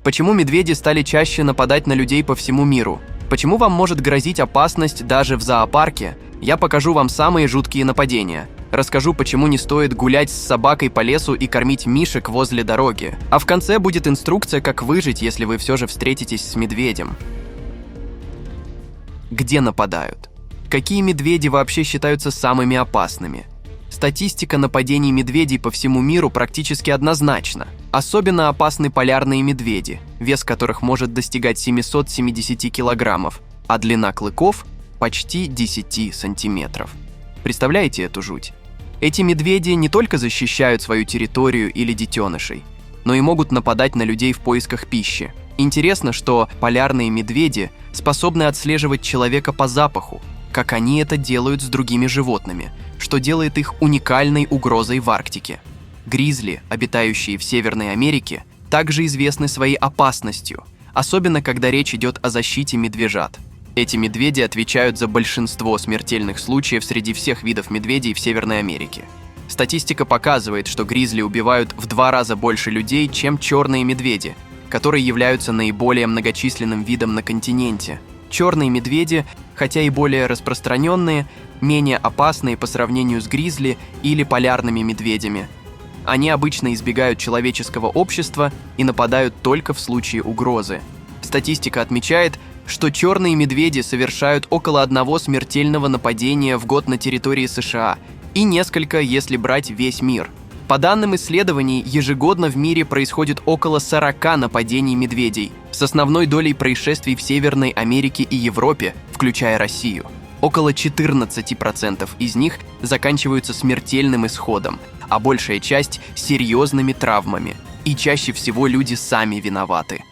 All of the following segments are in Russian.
Почему медведи стали чаще нападать на людей по всему миру? Почему вам может грозить опасность даже в зоопарке? Я покажу вам самые жуткие нападения. Расскажу, почему не стоит гулять с собакой по лесу и кормить мишек возле дороги. А в конце будет инструкция, как выжить, если вы все же встретитесь с медведем. Где нападают? Какие медведи вообще считаются самыми опасными? Статистика нападений медведей по всему миру практически однозначна. Особенно опасны полярные медведи, вес которых может достигать 770 килограммов, а длина клыков – почти 10 сантиметров. Представляете эту жуть? Эти медведи не только защищают свою территорию или детенышей, но и могут нападать на людей в поисках пищи. Интересно, что полярные медведи способны отслеживать человека по запаху, как они это делают с другими животными, что делает их уникальной угрозой в Арктике. Гризли, обитающие в Северной Америке, также известны своей опасностью, особенно когда речь идет о защите медвежат. Эти медведи отвечают за большинство смертельных случаев среди всех видов медведей в Северной Америке. Статистика показывает, что гризли убивают в 2 раза больше людей, чем черные медведи, которые являются наиболее многочисленным видом на континенте. Черные медведи, хотя и более распространенные, менее опасные по сравнению с гризли или полярными медведями. Они обычно избегают человеческого общества и нападают только в случае угрозы. Статистика отмечает, что черные медведи совершают около 1 смертельного нападения в год на территории США и несколько, если брать весь мир. По данным исследований, ежегодно в мире происходит около 40 нападений медведей, с основной долей происшествий в Северной Америке и Европе, включая Россию. Около 14% из них заканчиваются смертельным исходом, а большая часть – серьезными травмами. И чаще всего люди сами виноваты.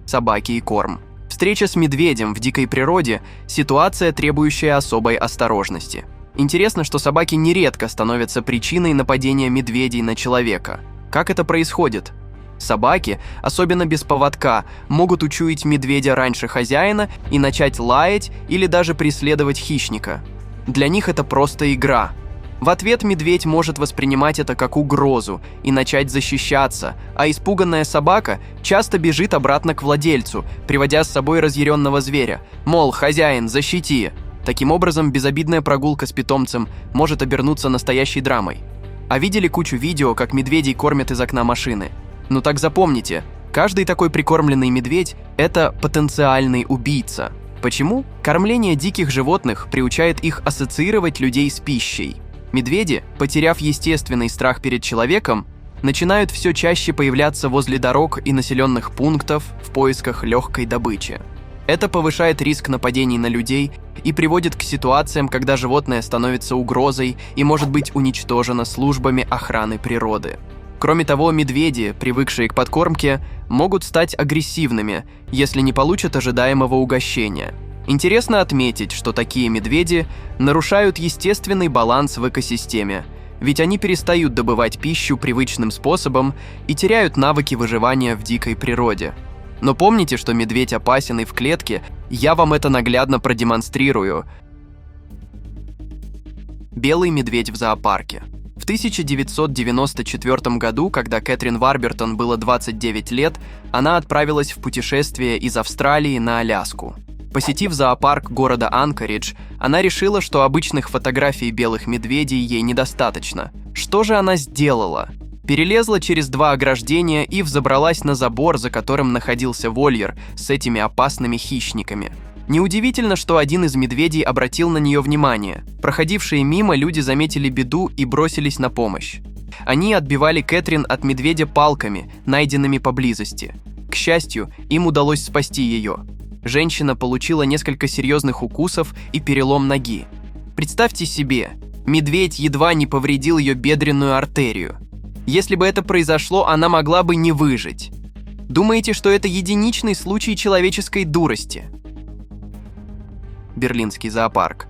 Собаки и корм. Встреча с медведем в дикой природе – ситуация, требующая особой осторожности. Интересно, что собаки нередко становятся причиной нападения медведей на человека. Как это происходит? Собаки, особенно без поводка, могут учуять медведя раньше хозяина и начать лаять или даже преследовать хищника. Для них это просто игра. В ответ медведь может воспринимать это как угрозу и начать защищаться, а испуганная собака часто бежит обратно к владельцу, приводя с собой разъяренного зверя, мол, хозяин, защити. Таким образом, безобидная прогулка с питомцем может обернуться настоящей драмой. А видели кучу видео, как медведей кормят из окна машины? Ну так запомните, каждый такой прикормленный медведь – это потенциальный убийца. Почему? Кормление диких животных приучает их ассоциировать людей с пищей. Медведи, потеряв естественный страх перед человеком, начинают все чаще появляться возле дорог и населенных пунктов в поисках легкой добычи. Это повышает риск нападений на людей и приводит к ситуациям, когда животное становится угрозой и может быть уничтожено службами охраны природы. Кроме того, медведи, привыкшие к подкормке, могут стать агрессивными, если не получат ожидаемого угощения. Интересно отметить, что такие медведи нарушают естественный баланс в экосистеме, ведь они перестают добывать пищу привычным способом и теряют навыки выживания в дикой природе. Но помните, что медведь опасен и в клетке, я вам это наглядно продемонстрирую. Белый медведь в зоопарке. В 1994 году, когда Кэтрин Варбертон было 29 лет, она отправилась в путешествие из Австралии на Аляску. Посетив зоопарк города Анкоридж, она решила, что обычных фотографий белых медведей ей недостаточно. Что же она сделала? Перелезла через 2 ограждения и взобралась на забор, за которым находился вольер с этими опасными хищниками. Неудивительно, что один из медведей обратил на нее внимание. Проходившие мимо люди заметили беду и бросились на помощь. Они отбивали Кэтрин от медведя палками, найденными поблизости. К счастью, им удалось спасти ее. Женщина получила несколько серьезных укусов и перелом ноги. Представьте себе, медведь едва не повредил ее бедренную артерию. Если бы это произошло, она могла бы не выжить. Думаете, что это единичный случай человеческой дурости? Берлинский зоопарк.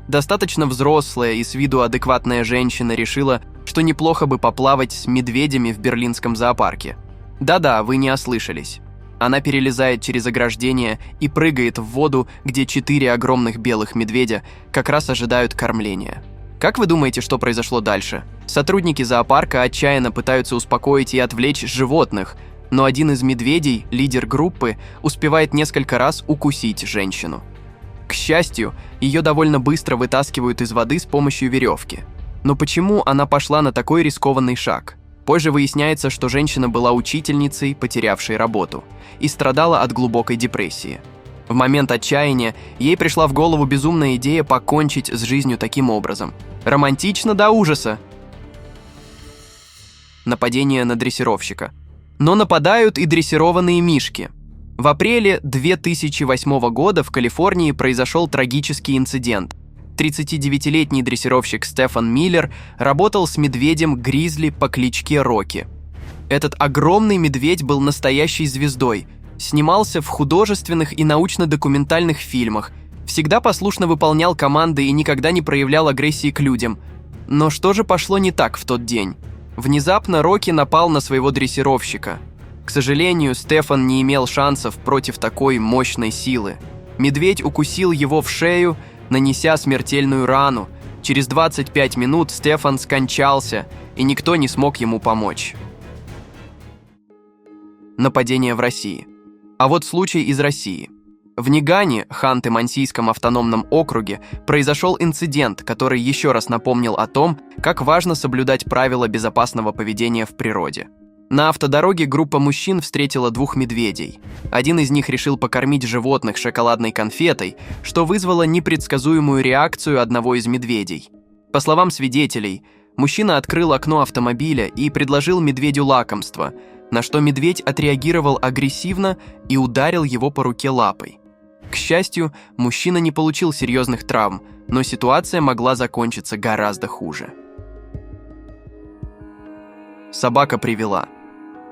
Достаточно взрослая и с виду адекватная женщина решила, что неплохо бы поплавать с медведями в берлинском зоопарке. Да-да, вы не ослышались. Она перелезает через ограждение и прыгает в воду, где 4 огромных белых медведя как раз ожидают кормления. Как вы думаете, что произошло дальше? Сотрудники зоопарка отчаянно пытаются успокоить и отвлечь животных, но один из медведей, лидер группы, успевает несколько раз укусить женщину. К счастью, ее довольно быстро вытаскивают из воды с помощью веревки. Но почему она пошла на такой рискованный шаг? Позже выясняется, что женщина была учительницей, потерявшей работу, и страдала от глубокой депрессии. В момент отчаяния ей пришла в голову безумная идея покончить с жизнью таким образом. Романтично до ужаса. Нападение на дрессировщика. Но нападают и дрессированные мишки. В апреле 2008 года в Калифорнии произошел трагический инцидент. 39-летний дрессировщик Стефан Миллер работал с медведем-гризли по кличке Рокки. Этот огромный медведь был настоящей звездой, снимался в художественных и научно-документальных фильмах, всегда послушно выполнял команды и никогда не проявлял агрессии к людям. Но что же пошло не так в тот день? Внезапно Рокки напал на своего дрессировщика. К сожалению, Стефан не имел шансов против такой мощной силы. Медведь укусил его в шею, нанеся смертельную рану. Через 25 минут Стефан скончался, и никто не смог ему помочь. Нападение в России. А вот случай из России. В Нигане, Ханты-Мансийском автономном округе, произошел инцидент, который еще раз напомнил о том, как важно соблюдать правила безопасного поведения в природе. На автодороге группа мужчин встретила двух медведей. Один из них решил покормить животных шоколадной конфетой, что вызвало непредсказуемую реакцию одного из медведей. По словам свидетелей, мужчина открыл окно автомобиля и предложил медведю лакомство, на что медведь отреагировал агрессивно и ударил его по руке лапой. К счастью, мужчина не получил серьезных травм, но ситуация могла закончиться гораздо хуже. Собака привела.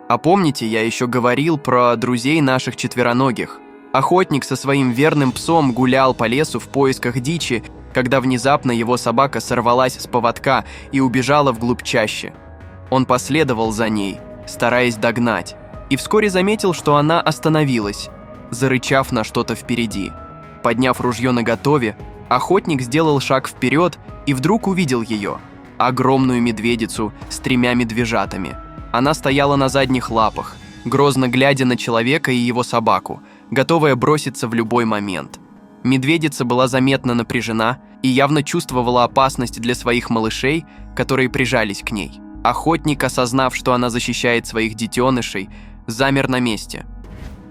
А помните, я еще говорил про друзей наших четвероногих? Охотник со своим верным псом гулял по лесу в поисках дичи, когда внезапно его собака сорвалась с поводка и убежала вглубь чащи. Он последовал за ней, стараясь догнать, и вскоре заметил, что она остановилась, зарычав на что-то впереди. Подняв ружье наготове, охотник сделал шаг вперед и вдруг увидел ее – огромную медведицу с 3 медвежатами. Она стояла на задних лапах, грозно глядя на человека и его собаку, готовая броситься в любой момент. Медведица была заметно напряжена и явно чувствовала опасность для своих малышей, которые прижались к ней. Охотник, осознав, что она защищает своих детенышей, замер на месте.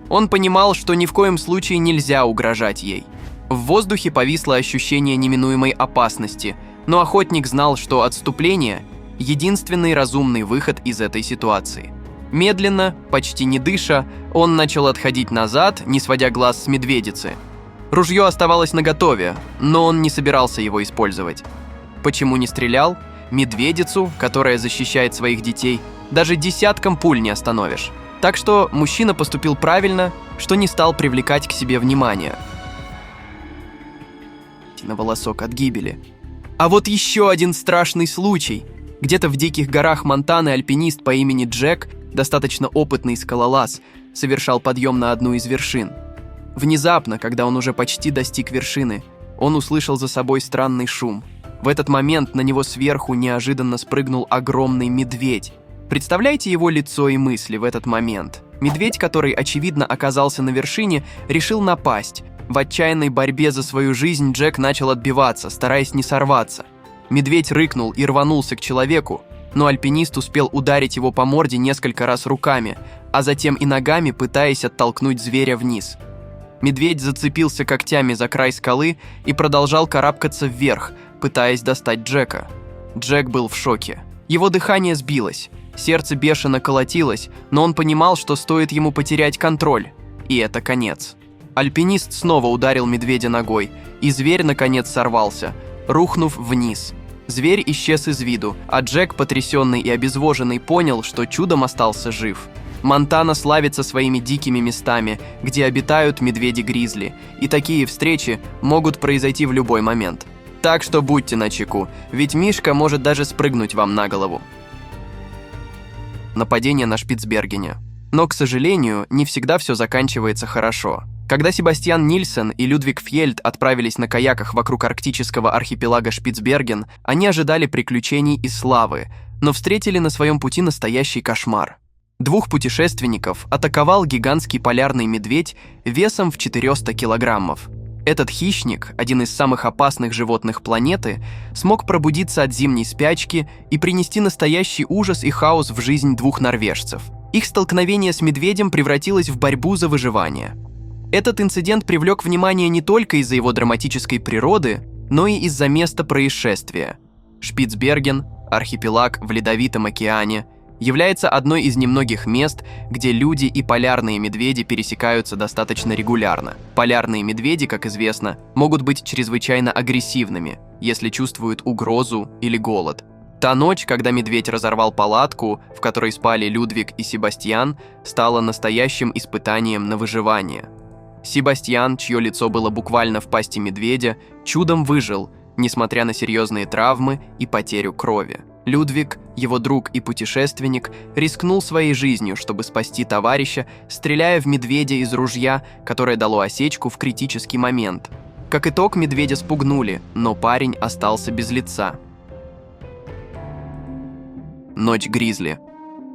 Он понимал, что ни в коем случае нельзя угрожать ей. В воздухе повисло ощущение неминуемой опасности, но охотник знал, что отступление – единственный разумный выход из этой ситуации. Медленно, почти не дыша, он начал отходить назад, не сводя глаз с медведицы. Ружье оставалось наготове, но он не собирался его использовать. Почему не стрелял? Медведицу, которая защищает своих детей, даже десятком пуль не остановишь. Так что мужчина поступил правильно, что не стал привлекать к себе внимание. На волосок от гибели. А вот еще один страшный случай. Где-то в диких горах Монтаны альпинист по имени Джек, достаточно опытный скалолаз, совершал подъем на одну из вершин. Внезапно, когда он уже почти достиг вершины, он услышал за собой странный шум. В этот момент на него сверху неожиданно спрыгнул огромный медведь. Представляете его лицо и мысли в этот момент? Медведь, который, очевидно, оказался на вершине, решил напасть. В отчаянной борьбе за свою жизнь Джек начал отбиваться, стараясь не сорваться. Медведь рыкнул и рванулся к человеку, но альпинист успел ударить его по морде несколько раз руками, а затем и ногами, пытаясь оттолкнуть зверя вниз. Медведь зацепился когтями за край скалы и продолжал карабкаться вверх, пытаясь достать Джека. Джек был в шоке. Его дыхание сбилось, сердце бешено колотилось, но он понимал, что стоит ему потерять контроль, и это конец. Альпинист снова ударил медведя ногой, и зверь наконец сорвался, рухнув вниз. Зверь исчез из виду, а Джек, потрясенный и обезвоженный, понял, что чудом остался жив. Монтана славится своими дикими местами, где обитают медведи-гризли, и такие встречи могут произойти в любой момент. Так что будьте начеку, ведь Мишка может даже спрыгнуть вам на голову. Нападение на Шпицбергене. Но, к сожалению, не всегда все заканчивается хорошо. Когда Себастьян Нильсен и Людвиг Фьельд отправились на каяках вокруг арктического архипелага Шпицберген, они ожидали приключений и славы, но встретили на своем пути настоящий кошмар. Двух путешественников атаковал гигантский полярный медведь весом в 400 килограммов. Этот хищник, один из самых опасных животных планеты, смог пробудиться от зимней спячки и принести настоящий ужас и хаос в жизнь двух норвежцев. Их столкновение с медведем превратилось в борьбу за выживание. Этот инцидент привлек внимание не только из-за его драматической природы, но и из-за места происшествия. Шпицберген, архипелаг в Ледовитом океане, является одной из немногих мест, где люди и полярные медведи пересекаются достаточно регулярно. Полярные медведи, как известно, могут быть чрезвычайно агрессивными, если чувствуют угрозу или голод. Та ночь, когда медведь разорвал палатку, в которой спали Людвиг и Себастьян, стала настоящим испытанием на выживание. Себастьян, чье лицо было буквально в пасти медведя, чудом выжил, несмотря на серьезные травмы и потерю крови. Людвиг, его друг и путешественник, рискнул своей жизнью, чтобы спасти товарища, стреляя в медведя из ружья, которое дало осечку в критический момент. Как итог, медведя спугнули, но парень остался без лица. Ночь Гризли.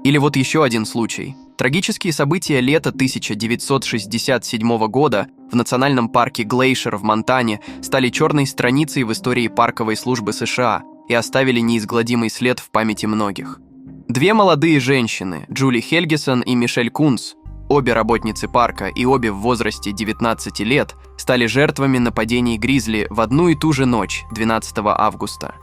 Или вот еще один случай. Трагические события лета 1967 года в национальном парке Глейшер в Монтане стали черной страницей в истории парковой службы США и оставили неизгладимый след в памяти многих. Две молодые женщины, Джули Хельгесон и Мишель Кунц, обе работницы парка и обе в возрасте 19 лет, стали жертвами нападений гризли в одну и ту же ночь, 12 августа.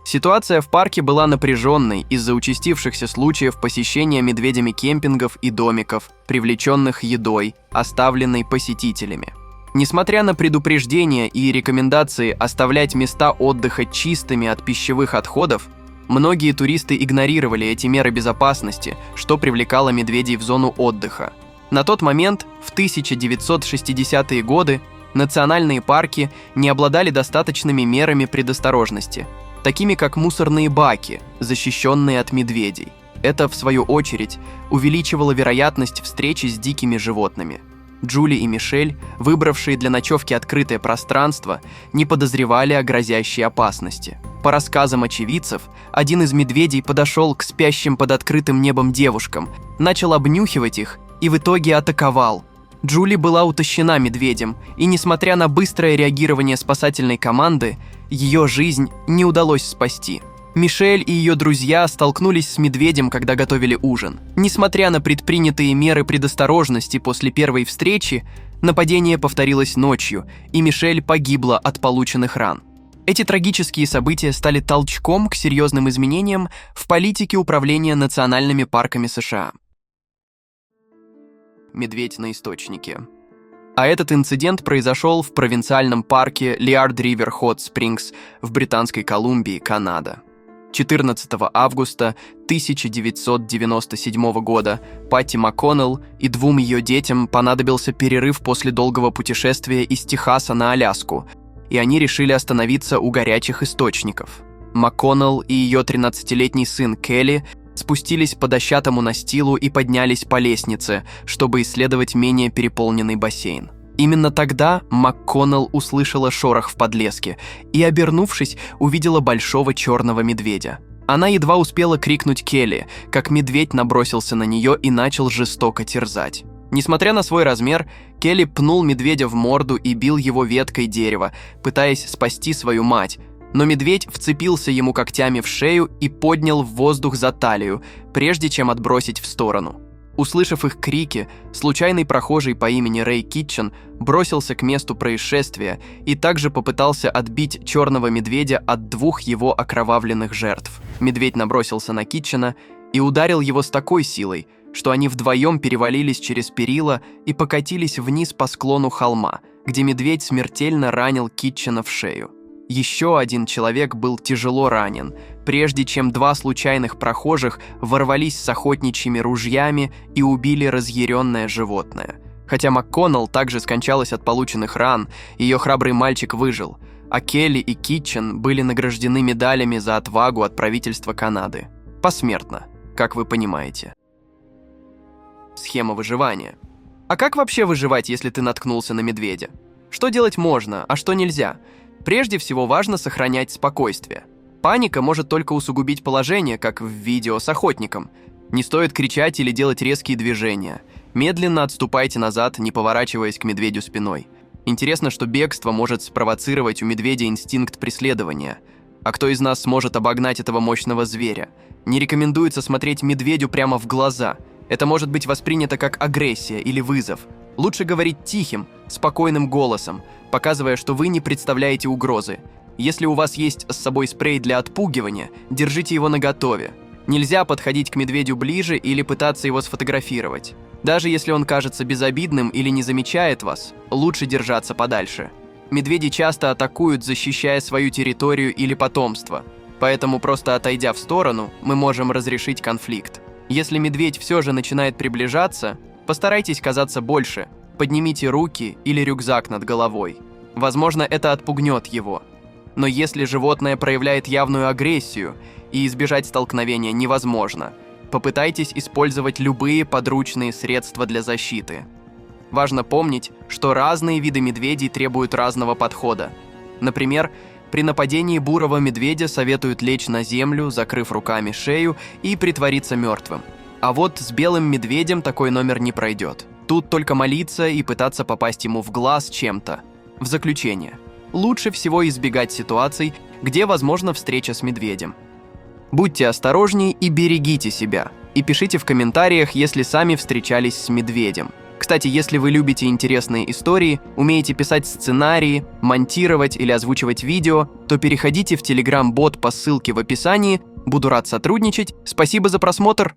Ситуация в парке была напряженной из-за участившихся случаев посещения медведями кемпингов и домиков, привлеченных едой, оставленной посетителями. Несмотря на предупреждения и рекомендации оставлять места отдыха чистыми от пищевых отходов, многие туристы игнорировали эти меры безопасности, что привлекало медведей в зону отдыха. На тот момент, в 1960-е годы, национальные парки не обладали достаточными мерами предосторожности, такими как мусорные баки, защищенные от медведей. Это, в свою очередь, увеличивало вероятность встречи с дикими животными. Джули и Мишель, выбравшие для ночевки открытое пространство, не подозревали о грозящей опасности. По рассказам очевидцев, один из медведей подошел к спящим под открытым небом девушкам, начал обнюхивать их и в итоге атаковал. Джули была утащена медведем, и несмотря на быстрое реагирование спасательной команды, ее жизнь не удалось спасти. Мишель и ее друзья столкнулись с медведем, когда готовили ужин. Несмотря на предпринятые меры предосторожности после первой встречи, нападение повторилось ночью, и Мишель погибла от полученных ран. Эти трагические события стали толчком к серьезным изменениям в политике управления национальными парками США. Медведь на источнике. А этот инцидент произошел в провинциальном парке Liard River Hot Springs в Британской Колумбии, Канада. 14 августа 1997 года Патти МакКоннелл и двум ее детям понадобился перерыв после долгого путешествия из Техаса на Аляску, и они решили остановиться у горячих источников. МакКоннелл и ее 13-летний сын Келли спустились по дощатому настилу и поднялись по лестнице, чтобы исследовать менее переполненный бассейн. Именно тогда МакКоннелл услышала шорох в подлеске и, обернувшись, увидела большого черного медведя. Она едва успела крикнуть Келли, как медведь набросился на нее и начал жестоко терзать. Несмотря на свой размер, Келли пнул медведя в морду и бил его веткой дерева, пытаясь спасти свою мать, но медведь вцепился ему когтями в шею и поднял в воздух за талию, прежде чем отбросить в сторону. Услышав их крики, случайный прохожий по имени Рэй Китчен бросился к месту происшествия и также попытался отбить черного медведя от двух его окровавленных жертв. Медведь набросился на Китчена и ударил его с такой силой, что они вдвоем перевалились через перила и покатились вниз по склону холма, где медведь смертельно ранил Китчена в шею. Еще один человек был тяжело ранен, прежде чем два случайных прохожих ворвались с охотничьими ружьями и убили разъяренное животное. Хотя МакКоннелл также скончалась от полученных ран, ее храбрый мальчик выжил, а Келли и Китчен были награждены медалями за отвагу от правительства Канады. Посмертно, как вы понимаете. Схема выживания. А как вообще выживать, если ты наткнулся на медведя? Что делать можно, а что нельзя? Прежде всего важно сохранять спокойствие. Паника может только усугубить положение, как в видео с охотником. Не стоит кричать или делать резкие движения. Медленно отступайте назад, не поворачиваясь к медведю спиной. Интересно, что бегство может спровоцировать у медведя инстинкт преследования. А кто из нас сможет обогнать этого мощного зверя? Не рекомендуется смотреть медведю прямо в глаза. Это может быть воспринято как агрессия или вызов. Лучше говорить тихим, спокойным голосом, показывая, что вы не представляете угрозы. Если у вас есть с собой спрей для отпугивания, держите его наготове. Нельзя подходить к медведю ближе или пытаться его сфотографировать. Даже если он кажется безобидным или не замечает вас, лучше держаться подальше. Медведи часто атакуют, защищая свою территорию или потомство. Поэтому просто отойдя в сторону, мы можем разрешить конфликт. Если медведь все же начинает приближаться, постарайтесь казаться больше, поднимите руки или рюкзак над головой. Возможно, это отпугнет его. Но если животное проявляет явную агрессию и избежать столкновения невозможно, попытайтесь использовать любые подручные средства для защиты. Важно помнить, что разные виды медведей требуют разного подхода. Например, при нападении бурого медведя советуют лечь на землю, закрыв руками шею и притвориться мертвым. А вот с белым медведем такой номер не пройдет. Тут только молиться и пытаться попасть ему в глаз чем-то. В заключение. Лучше всего избегать ситуаций, где возможна встреча с медведем. Будьте осторожнее и берегите себя. И пишите в комментариях, если сами встречались с медведем. Кстати, если вы любите интересные истории, умеете писать сценарии, монтировать или озвучивать видео, то переходите в Telegram-бот по ссылке в описании. Буду рад сотрудничать. Спасибо за просмотр.